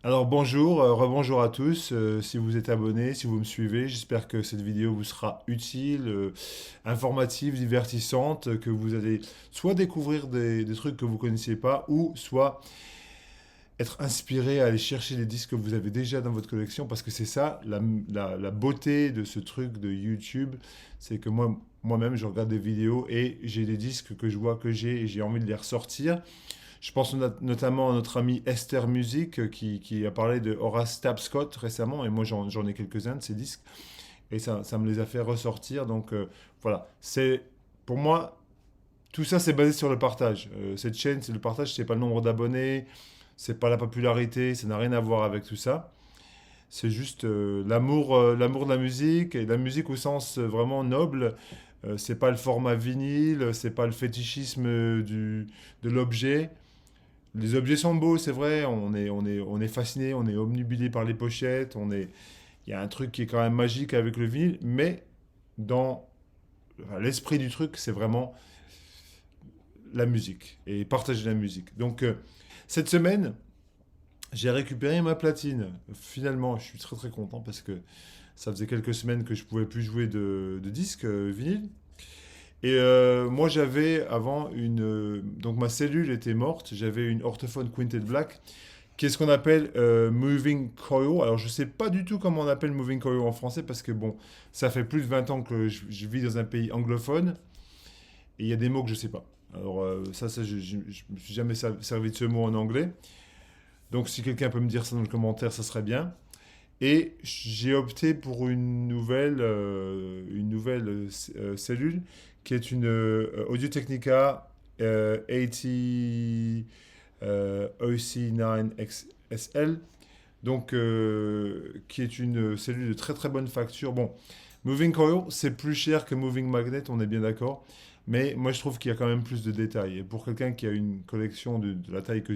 Alors bonjour, rebonjour à tous. Si vous êtes abonnés, si vous me suivez, j'espère que cette vidéo vous sera utile, informative, divertissante, que vous allez soit découvrir des trucs que vous connaissiez pas, ou soit être inspiré à aller chercher des disques que vous avez déjà dans votre collection, parce que c'est ça la beauté de ce truc de YouTube, c'est que moi-même je regarde des vidéos et j'ai des disques que je vois que j'ai et j'ai envie de les ressortir. Je pense notamment à notre ami Esther Music qui a parlé de Horace Tapscott récemment, et moi j'en ai quelques-uns de ces disques, et ça me les a fait ressortir. Donc voilà, c'est pour moi, tout ça c'est basé sur le partage. Cette chaîne, c'est le partage, c'est pas le nombre d'abonnés, c'est pas la popularité, ça n'a rien à voir avec tout ça. C'est juste l'amour de la musique, et la musique au sens vraiment noble. C'est pas le format vinyle, c'est pas le fétichisme de l'objet. Les objets sont beaux, c'est vrai, on est fasciné, on est omnubilé par les pochettes, il y a un truc qui est quand même magique avec le vinyle, mais dans l'esprit du truc, c'est vraiment la musique et partager la musique. Donc, cette semaine, j'ai récupéré ma platine. Finalement, je suis très très content parce que ça faisait quelques semaines que je pouvais plus jouer de disques vinyle. Et moi, j'avais avant donc ma cellule était morte, j'avais une Orthophone Quintet Black qui est ce qu'on appelle moving coil. Alors, je ne sais pas du tout comment on appelle moving coil en français parce que, bon, ça fait plus de 20 ans que je vis dans un pays anglophone et il y a des mots que je ne sais pas. Alors, je ne me suis jamais servi de ce mot en anglais. Donc, si quelqu'un peut me dire ça dans le commentaire, ça serait bien. Et j'ai opté pour une nouvelle cellule qui est une Audio-Technica 80 OC9XSL, donc qui est une cellule de très très bonne facture. Bon, Moving Coil, c'est plus cher que Moving Magnet, on est bien d'accord, mais moi je trouve qu'il y a quand même plus de détails. Et pour quelqu'un qui a une collection de la taille que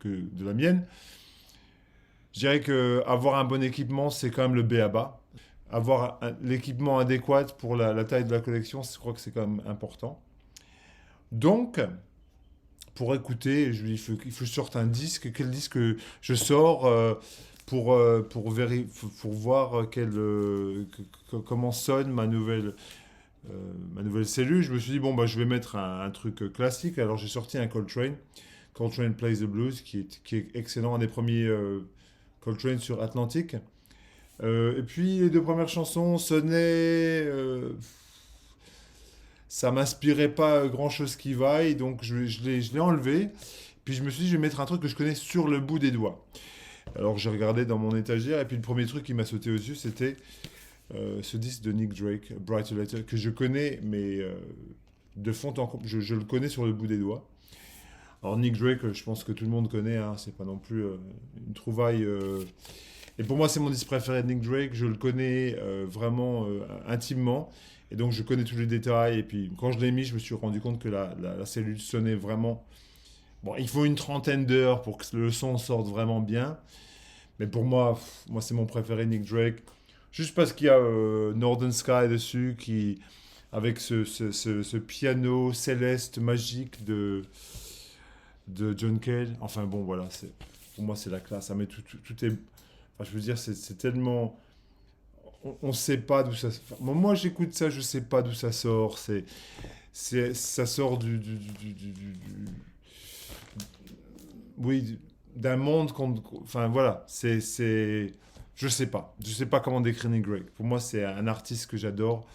de la mienne, je dirais que avoir un bon équipement, c'est quand même le b.a.-ba. Avoir l'équipement adéquat pour la taille de la collection, je crois que c'est quand même important. Donc, pour écouter, il faut que je sorte un disque. Quel disque je sors pour voir comment sonne ma nouvelle cellule. Je me suis dit, bon, bah, je vais mettre un truc classique. Alors, j'ai sorti un Coltrane. Coltrane Plays the Blues, qui est excellent, un des premiers Coltrane sur Atlantic. Et puis les deux premières chansons sonnaient, ça m'inspirait pas grand chose qui vaille, donc je l'ai enlevé. Puis je me suis dit, je vais mettre un truc que je connais sur le bout des doigts. Alors j'ai regardé dans mon étagère, et puis le premier truc qui m'a sauté aux yeux, c'était ce disque de Nick Drake, Brighter Later, que je connais, mais de fond en comble, je le connais sur le bout des doigts. Alors Nick Drake, je pense que tout le monde connaît, hein, c'est pas non plus une trouvaille. Et pour moi, c'est mon disque préféré de Nick Drake. Je le connais vraiment intimement. Et donc, je connais tous les détails. Et puis, quand je l'ai mis, je me suis rendu compte que la cellule sonnait vraiment. Bon, il faut une trentaine d'heures pour que le son sorte vraiment bien. Mais pour moi, moi c'est mon préféré, Nick Drake. Juste parce qu'il y a Northern Sky dessus, avec ce piano céleste magique de John Cale. Enfin bon, voilà, pour moi c'est la classe. Ça met tout est. Enfin, je veux dire, c'est tellement. On sait pas d'où ça. Enfin, moi, j'écoute ça, je sais pas d'où ça sort. Ça sort oui, d'un monde enfin voilà, je sais pas comment décrire Nick Drake. Pour moi, c'est un artiste que j'adore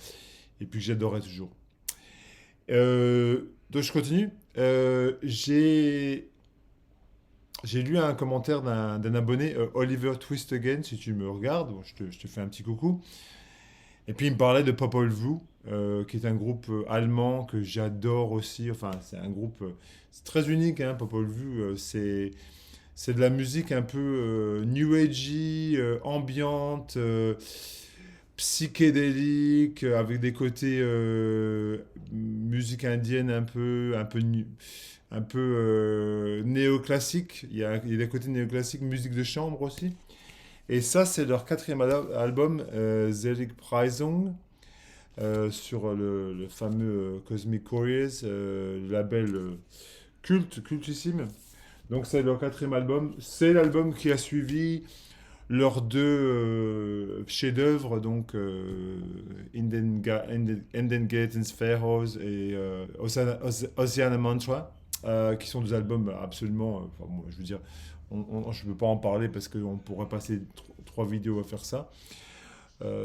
et puis que j'adorais toujours. Donc je continue. J'ai lu un commentaire d'un abonné, Oliver Twist Again, si tu me regardes, bon, je te fais un petit coucou. Et puis il me parlait de Popol Vuh, qui est un groupe allemand que j'adore aussi. Enfin, c'est un groupe, c'est très unique, hein, Popol Vuh. C'est de la musique un peu new agey, ambiante, psychédélique, avec des côtés musique indienne un peu néoclassique. Il y a des côtés néoclassiques, musique de chambre aussi. Et ça, c'est leur quatrième album, Selig Preisung, sur le fameux Cosmic Couriers, le label cultissime. Donc c'est leur quatrième album. C'est l'album qui a suivi leurs deux chefs-d'œuvre, donc Indian Gate and Sparrows et Oceana Mantra, qui sont des albums absolument. Enfin, moi, je veux dire, je ne peux pas en parler parce qu'on pourrait passer trois vidéos à faire ça.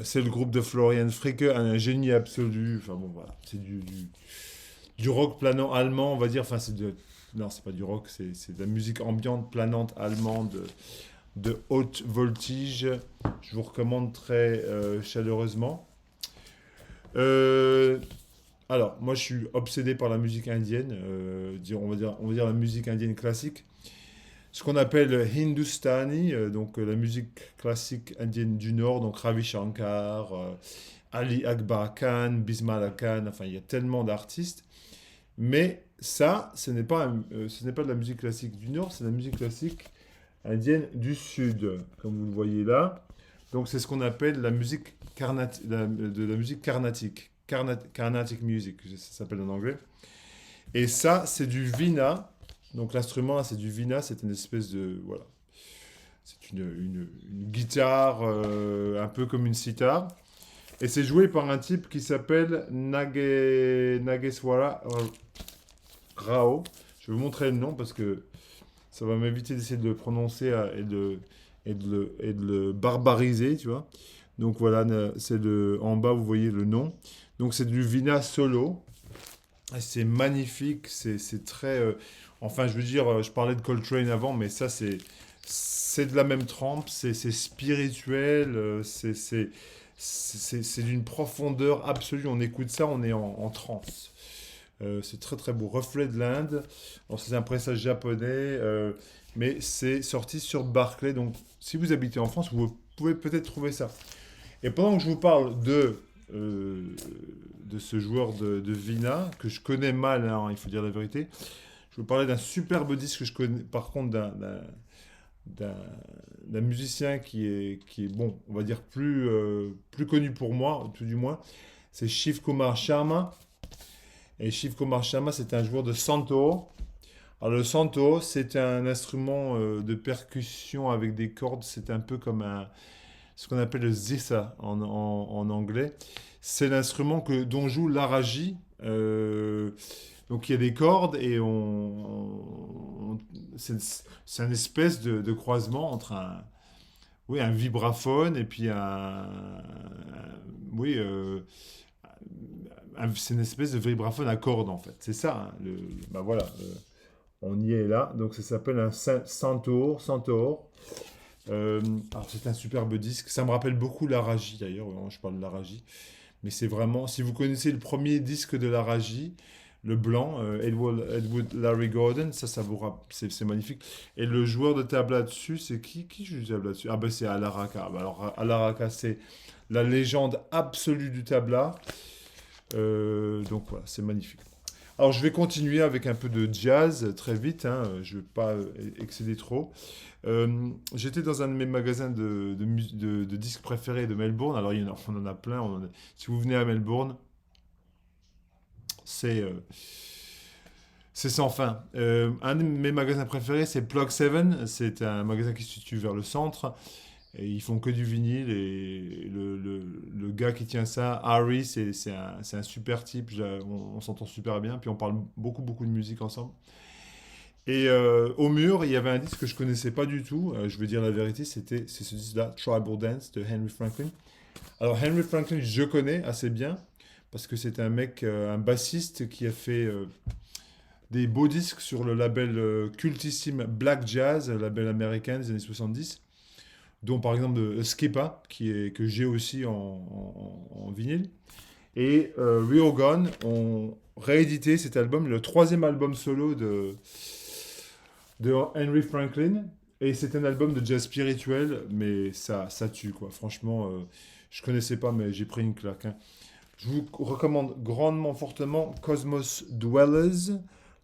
C'est le groupe de Florian Fricke, un génie absolu. Enfin bon, voilà, c'est du rock planant allemand, on va dire. Enfin, non, c'est pas du rock, c'est de la musique ambiante planante allemande de haute voltige. Je vous recommande très chaleureusement. Euh, alors, moi, je suis obsédé par la musique indienne, on va dire la musique indienne classique. Ce qu'on appelle Hindustani, donc la musique classique indienne du Nord, donc Ravi Shankar, Ali Akbar Khan, Bismillah Khan, enfin, il y a tellement d'artistes. Mais ça, ce n'est pas de la musique classique du Nord, c'est de la musique classique indienne du Sud, comme vous le voyez là. Donc c'est ce qu'on appelle la musique de la musique carnatique, Carnatic music, ça s'appelle en anglais. Et ça, c'est du vina. Donc l'instrument là, c'est du vina, c'est une espèce de voilà, c'est une guitare un peu comme une sitar. Et c'est joué par un type qui s'appelle Nageswara Rao. Je vais vous montrer le nom parce que ça va m'éviter d'essayer de le prononcer et de le barbariser, tu vois. Donc voilà, en bas, vous voyez le nom. Donc c'est du Vina solo. Et c'est magnifique, c'est très... enfin, je veux dire, je parlais de Coltrane avant, mais ça, c'est de la même trempe, c'est spirituel, c'est d'une profondeur absolue. On écoute ça, on est en transe. C'est très très beau. Reflet de l'Inde. Alors, c'est un pressage japonais, mais c'est sorti sur Barclay. Donc, si vous habitez en France, vous pouvez peut-être trouver ça. Et pendant que je vous parle euh, de ce joueur de Vina, que je connais mal, hein, il faut dire la vérité, je vais vous parler d'un superbe disque que je connais, par contre, d'un, d'un musicien qui est, bon, on va dire, plus connu pour moi, tout du moins. C'est Shiv Kumar Sharma. Et Shiv Kumar Sharma, c'est un joueur de santoor. Alors le santoor, c'est un instrument de percussion avec des cordes. C'est un peu comme ce qu'on appelle le zither en anglais. C'est l'instrument dont joue l'araji. Donc il y a des cordes et c'est une espèce de croisement entre oui, un vibraphone et puis oui, c'est une espèce de vibraphone à cordes en fait. C'est ça, hein, bah voilà, on y est là. Donc ça s'appelle un Centaur. Alors c'est un superbe disque. Ça me rappelle beaucoup l'Araji d'ailleurs. Vraiment, je parle de l'Araji. Mais c'est vraiment, si vous connaissez le premier disque de l'Araji, le blanc, Edward Larry Gordon, ça c'est magnifique. Et le joueur de tabla dessus, c'est qui joue du tabla dessus? Ah ben c'est Alaraka. Bah, alors Alaraka, c'est la légende absolue du tabla. Donc voilà, c'est magnifique. Alors je vais continuer avec un peu de jazz très vite, hein, je ne vais pas excéder trop. J'étais dans un de mes magasins de disques préférés de Melbourne. Alors on en a plein. Si vous venez à Melbourne, c'est euh, c'est sans fin. Un de mes magasins préférés, c'est Plug 7. C'est un magasin qui se situe vers le centre. Et ils font que du vinyle. Et le gars qui tient ça, Harry, c'est un super type. On s'entend super bien. Puis on parle beaucoup, beaucoup de musique ensemble. Et au mur, il y avait un disque que je connaissais pas du tout. Je vais dire la vérité, c'est ce disque-là, Tribal Dance de Henry Franklin. Alors Henry Franklin, je connais assez bien parce que c'est un mec, un bassiste qui a fait des beaux disques sur le label cultissime Black Jazz, label américain des années 70, dont par exemple Skipa, que j'ai aussi en vinyle. Et Rio Gone ont réédité cet album, le troisième album solo de Henry Franklin. Et c'est un album de jazz spirituel, mais ça tue, quoi. Franchement, je connaissais pas, mais j'ai pris une claque, hein. Je vous recommande grandement, fortement Cosmos Dwellers,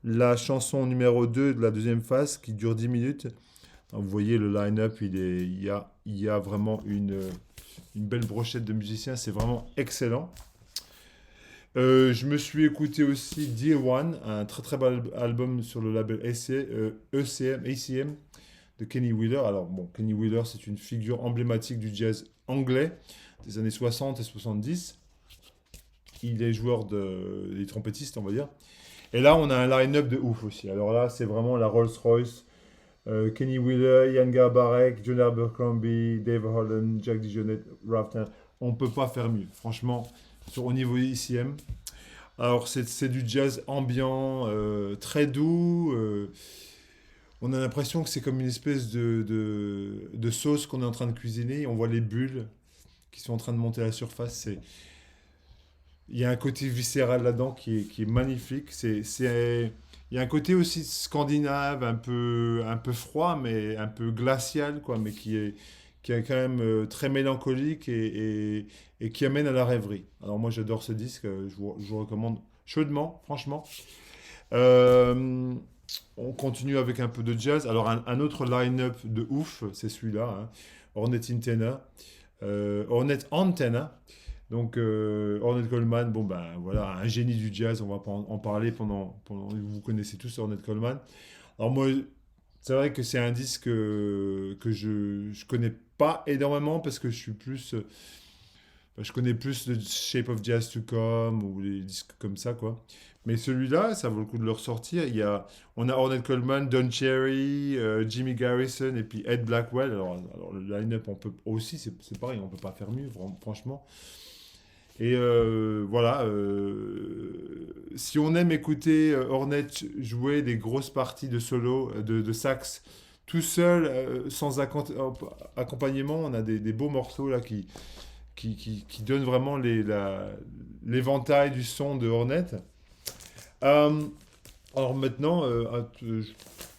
la chanson numéro 2 de la deuxième phase qui dure 10 minutes. Vous voyez le line-up, il y a vraiment une belle brochette de musiciens, c'est vraiment excellent. Je me suis écouté aussi Dear One, un très très bel album sur le label ECM, ACM de Kenny Wheeler. Alors bon, Kenny Wheeler, c'est une figure emblématique du jazz anglais des années 60 et 70. Il est joueur il est trompettiste, on va dire. Et là, on a un line-up de ouf aussi. Alors là, c'est vraiment la Rolls-Royce. Kenny Wheeler, Ian Garbarek, John Abercrombie, Dave Holland, Jack DeJohnette, Rafton. On ne peut pas faire mieux, franchement, au niveau ICM. Alors, c'est du jazz ambiant, très doux. On a l'impression que c'est comme une espèce de sauce qu'on est en train de cuisiner. On voit les bulles qui sont en train de monter à la surface. Il y a un côté viscéral là-dedans qui est magnifique. Il y a un côté aussi scandinave, un peu froid, mais un peu glacial, quoi, mais qui est quand même très mélancolique et qui amène à la rêverie. Alors moi j'adore ce disque, je vous recommande chaudement, franchement. Euh, on continue avec un peu de jazz. Alors un autre line-up de ouf, c'est celui-là, hein. Ornette Antenna. Ornette Antenna. Donc, Ornette Coleman, bon ben voilà, un génie du jazz, on va pas en parler pendant. Vous connaissez tous Ornette Coleman. Alors, moi, c'est vrai que c'est un disque que je connais pas énormément parce que je suis plus. Je connais plus le Shape of Jazz to Come ou les disques comme ça, quoi. Mais celui-là, ça vaut le coup de le ressortir. On a Ornette Coleman, Don Cherry, Jimmy Garrison et puis Ed Blackwell. Alors le line-up, on peut aussi, c'est pareil, on peut pas faire mieux, franchement. Et voilà, si on aime écouter Ornette jouer des grosses parties de solo, de sax, tout seul, sans accompagnement, on a des beaux morceaux là qui donnent vraiment l'éventail du son de Ornette. Euh, alors maintenant,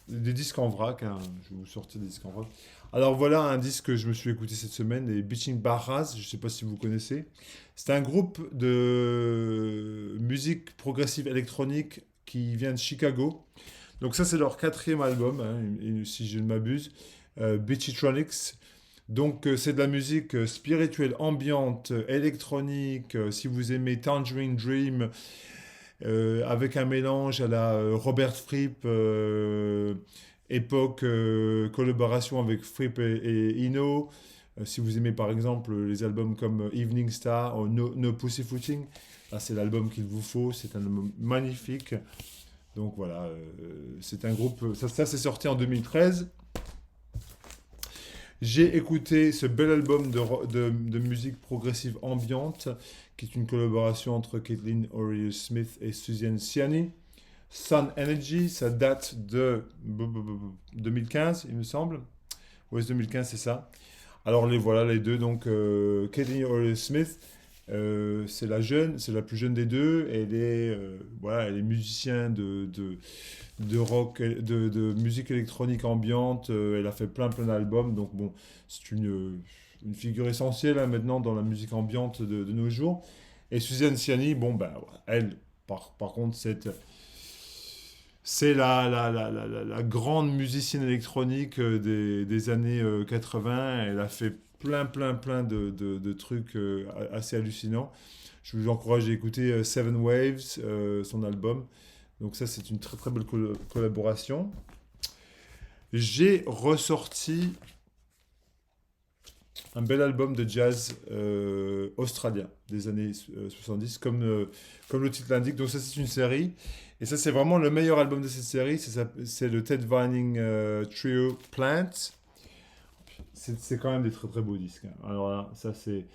des disques en vrac, hein, je vais vous sortir des disques en vrac. Alors voilà un disque que je me suis écouté cette semaine, les Beaching Barras, je ne sais pas si vous connaissez. C'est un groupe de musique progressive électronique qui vient de Chicago. Donc ça c'est leur quatrième album, hein, si je ne m'abuse, Beachitronics. Donc c'est de la musique spirituelle, ambiante, électronique. Si vous aimez Tangerine Dream, avec un mélange à la Robert Fripp, époque collaboration avec Fripp et Eno. Si vous aimez par exemple les albums comme Evening Star ou No Pussyfooting, là c'est l'album qu'il vous faut, c'est un album magnifique. Donc voilà, c'est un groupe, ça c'est sorti en 2013. J'ai écouté ce bel album de musique progressive ambiante, qui est une collaboration entre Caitlin O'Reilly-Smith et Suzanne Ciani. Sun Energy, ça date de 2015, il me semble. Oui, 2015, c'est ça. Alors les voilà les deux. Donc Caitlin O'Reilly-Smith, c'est la plus jeune des deux. Elle est musicienne de rock, de musique électronique ambiante. Elle a fait plein d'albums. Donc bon, c'est une figure essentielle hein, maintenant dans la musique ambiante de nos jours. Et Suzanne Ciani, bon ben elle, par contre, c'est la grande musicienne électronique des années 80. Elle a fait plein de trucs assez hallucinants. Je vous encourage à écouter Seven Waves, son album. Donc ça, c'est une très très belle collaboration. J'ai ressorti un bel album de jazz australien des années 70, comme le titre l'indique. Donc ça, c'est une série. Et ça, c'est vraiment le meilleur album de cette série. C'est le Ted Vining Trio Plant. C'est quand même des très très beaux disques, hein. Alors là, c'est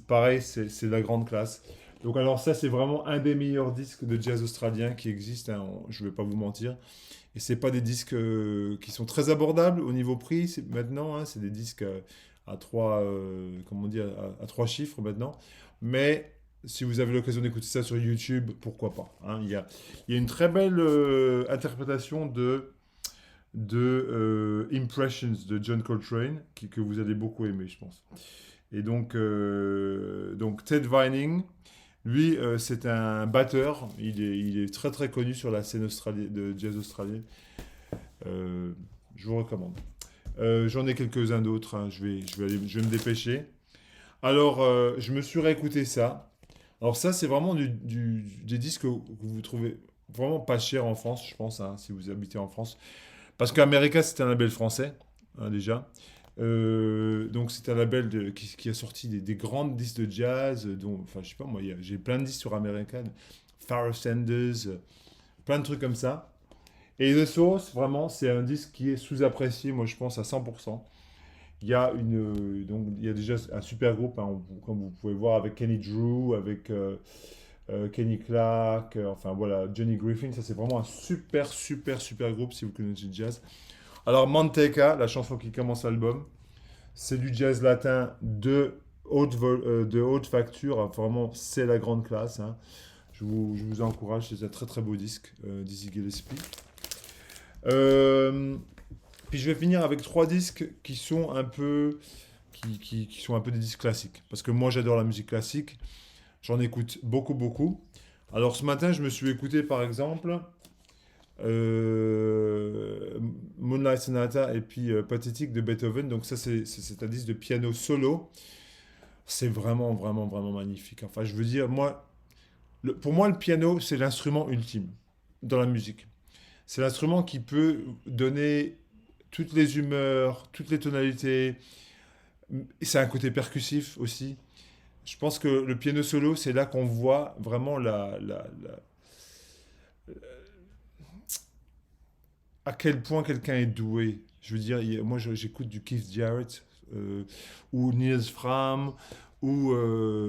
pareil, c'est de la grande classe. Donc alors ça, c'est vraiment un des meilleurs disques de jazz australien qui existent, hein, je ne vais pas vous mentir. Et c'est pas des disques qui sont très abordables au niveau prix maintenant, hein, c'est des disques à trois, comment dire, à trois chiffres maintenant. Mais si vous avez l'occasion d'écouter ça sur YouTube, pourquoi pas, hein. Il y a une très belle interprétation de Impressions de John Coltrane que vous allez beaucoup aimer, je pense. Et donc Ted Vining, lui, c'est un batteur. Il est très très connu sur la scène de jazz australienne. Euh, je vous recommande. J'en ai quelques-uns d'autres, hein. Je vais me dépêcher. Alors, je me suis réécouté ça. Alors ça, c'est vraiment des disques que vous trouvez vraiment pas cher en France, je pense, hein, si vous habitez en France. Parce qu'America, c'est un label français, hein, déjà. Donc c'est un label qui a sorti des grandes disques de jazz, dont, enfin je sais pas moi, j'ai plein de disques sur American, Pharoah Sanders, plein de trucs comme ça. Et The Source, vraiment, c'est un disque qui est sous-apprécié, moi je pense à 100%. Donc, il y a déjà un super groupe, hein, comme vous pouvez voir, avec Kenny Drew, avec Kenny Clark, enfin voilà, Johnny Griffin. Ça, c'est vraiment un super, super, super groupe si vous connaissez le jazz. Alors, Manteca, la chanson qui commence l'album, c'est du jazz latin de haute facture. Hein, vraiment, c'est la grande classe. Hein. Je vous encourage, c'est un très, très beau disque d'Izzy Gillespie. Euh, Puis je vais finir avec trois disques qui sont un peu, qui sont un peu des disques classiques. Parce que moi j'adore la musique classique, j'en écoute beaucoup, beaucoup. Alors ce matin je me suis écouté par exemple euh, Moonlight Sonata et puis Pathétique de Beethoven. Donc ça c'est un disque de piano solo. C'est vraiment, vraiment, vraiment magnifique. Enfin je veux dire, moi, pour moi le piano c'est l'instrument ultime dans la musique. C'est l'instrument qui peut donner toutes les humeurs, toutes les tonalités. Et c'est un côté percussif aussi. Je pense que le piano solo, c'est là qu'on voit vraiment à quel point quelqu'un est doué. Je veux dire, moi j'écoute du Keith Jarrett ou Niels Fram ou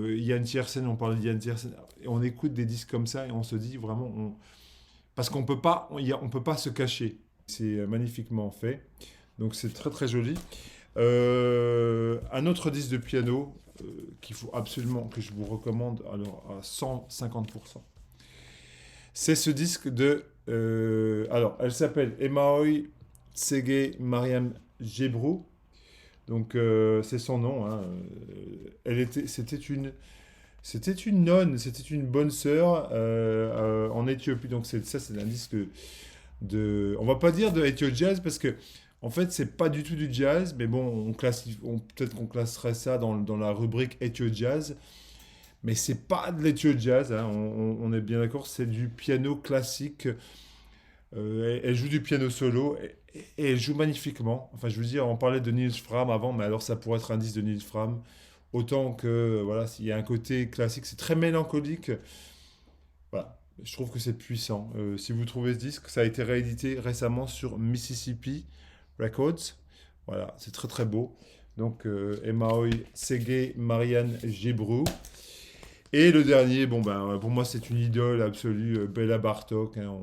Yann Tiersen, on parle de Yann Tiersen. Et on écoute des disques comme ça et on se dit vraiment, parce qu'on peut pas, on peut pas se cacher. C'est magnifiquement fait. Donc c'est très très joli. Un autre disque de piano qu'il faut absolument, que je vous recommande alors à 150%. C'est ce disque de... alors, elle s'appelle Emaoi Tsege Mariam Gebrou. Donc, c'est son nom. Hein. C'était une nonne, c'était une bonne sœur en Éthiopie. Donc, ça, c'est un disque on va pas dire de Ethio Jazz parce que en fait c'est pas du tout du jazz, mais bon peut-être qu'on classerait ça dans la rubrique Ethio Jazz, mais c'est pas de l'Ethio Jazz, hein, on est bien d'accord, c'est du piano classique. Elle joue du piano solo et elle joue magnifiquement. Enfin je veux dire, on parlait de Nils Fram avant, mais alors ça pourrait être un disque de Nils Fram. Autant que, voilà, s'il y a un côté classique, c'est très mélancolique. Voilà, je trouve que c'est puissant. Si vous trouvez ce disque, ça a été réédité récemment sur Mississippi Records. Voilà, c'est très très beau. Donc, Emaoi Sege Marianne Gebrou. Et le dernier, bon ben, pour moi c'est une idole absolue, Bella Bartok. Hein,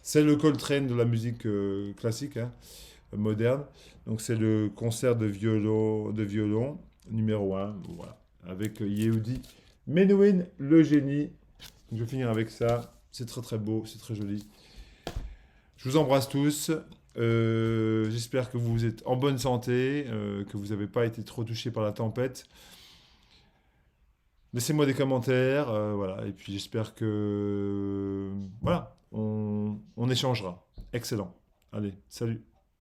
c'est le Coltrane de la musique classique, hein, moderne. Donc c'est le concert de violon numéro un, voilà, avec Yehudi Menuhin, le génie. Je vais finir avec ça. C'est très très beau, c'est très joli. Je vous embrasse tous. J'espère que vous êtes en bonne santé, que vous n'avez pas été trop touchés par la tempête. Laissez-moi des commentaires, voilà. Et puis j'espère que voilà, on échangera. Excellent. Allez, salut.